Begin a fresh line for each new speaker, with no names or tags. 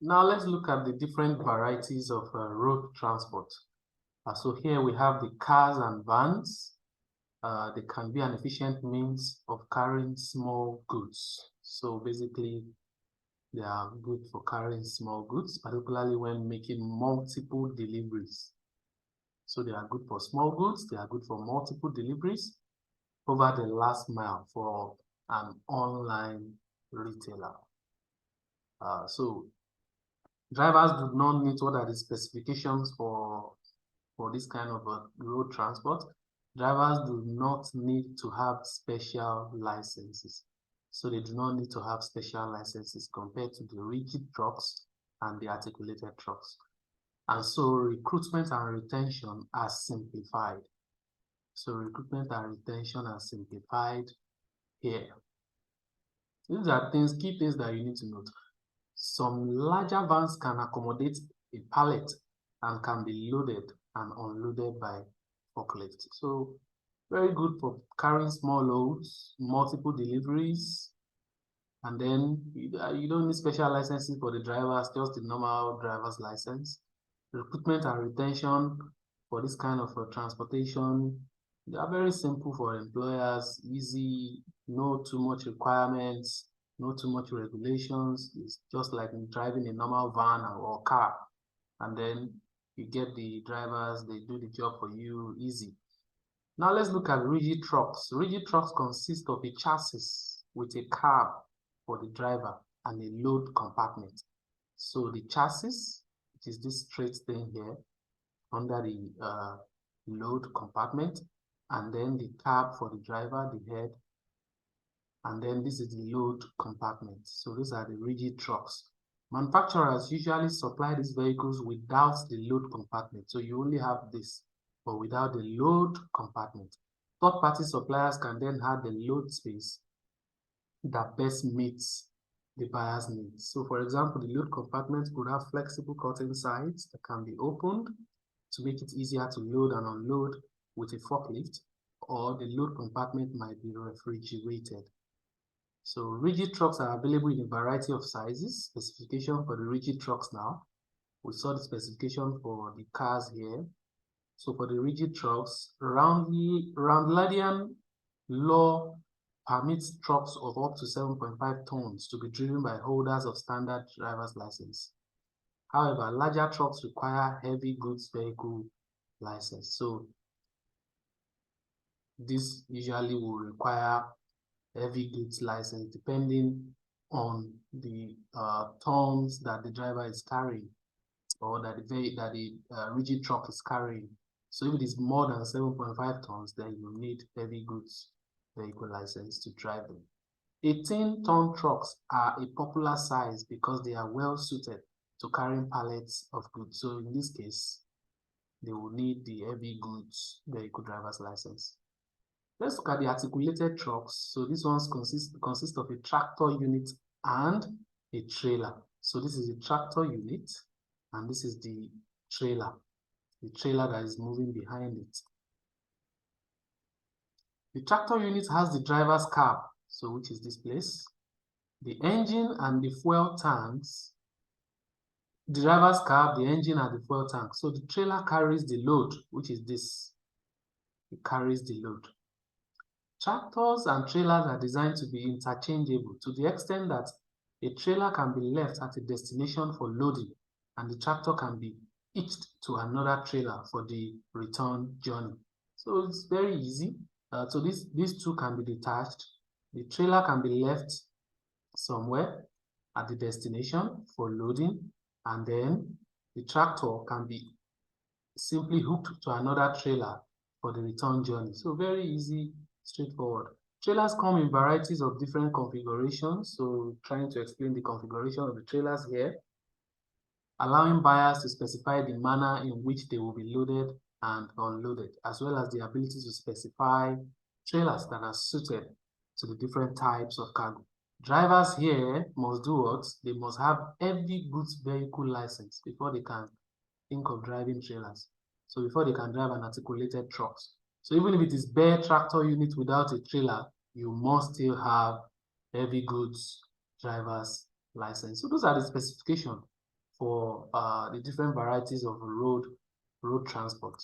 Now let's look at the different varieties of road transport. So here we have the cars and vans. They can be an efficient means of carrying small goods. So basically, they are good for carrying small goods, particularly when making multiple deliveries. So they are good for small goods. They are good for multiple deliveries over the last mile for an online retailer. So drivers do not need what are the specifications for this kind of road transport. Drivers do not need to have special licenses. So they do not need to have special licenses compared to the rigid trucks and the articulated trucks. And so recruitment and retention are simplified. So recruitment and retention are simplified here. These are key things that you need to note. Some larger vans can accommodate a pallet and can be loaded and unloaded by forklift. So very good for carrying small loads, multiple deliveries, and then you don't need special licenses for the drivers, just the normal driver's license. Recruitment and retention for this kind of transportation, they are very simple for employers, easy, no too much requirements, no too much regulations. It's just like driving a normal van or car, and then you get the drivers, they do the job for you, easy. Now let's look at rigid trucks. Rigid trucks consist of a chassis with a cab for the driver and a load compartment. So the chassis, which is this straight thing here under the load compartment, and then the cab for the driver, the head, and then this is the load compartment. So these are the rigid trucks. Manufacturers usually supply these vehicles without the load compartment. So you only have this, but without the load compartment. Third-party suppliers can then have the load space that best meets the buyer's needs. So for example, the load compartment could have flexible curtain sides that can be opened to make it easier to load and unload with a forklift, or the load compartment might be refrigerated. So rigid trucks are available in a variety of sizes. Specification for the rigid trucks now. We saw the specification for the cars here. So for the rigid trucks, Roundlandian law permits trucks of up to 7.5 tons to be driven by holders of standard driver's license. However, larger trucks require heavy goods vehicle license. So this usually will require heavy goods license depending on the tons that the driver is carrying, or that the rigid truck is carrying. So if it is more than 7.5 tons, then you need heavy goods vehicle license to drive them. 18-ton trucks are a popular size because they are well suited to carrying pallets of goods. So in this case, they will need the heavy goods vehicle driver's license. Let's look at the articulated trucks. So these ones consist of a tractor unit and a trailer. So this is a tractor unit, and this is the trailer that is moving behind it. The tractor unit has the driver's cab, so which is this place, the engine and the fuel tanks, the driver's cab, the engine and the fuel tank. So the trailer carries the load, which is this. It carries the load. Tractors and trailers are designed to be interchangeable to the extent that a trailer can be left at a destination for loading, and the tractor can be hitched to another trailer for the return journey. So it's very easy. So these two can be detached. The trailer can be left somewhere at the destination for loading, and then the tractor can be simply hooked to another trailer for the return journey. So very easy, straightforward. Trailers come in varieties of different configurations. So trying to explain the configuration of the trailers here, allowing buyers to specify the manner in which they will be loaded and unloaded, as well as the ability to specify trailers that are suited to the different types of cargo. Drivers here must do what? They must have heavy goods vehicle license before they can think of driving trailers. So before they can drive an articulated trucks. So even if it is bare tractor unit without a trailer, you must still have heavy goods driver's license. So those are the specifications. for the different varieties of road transport.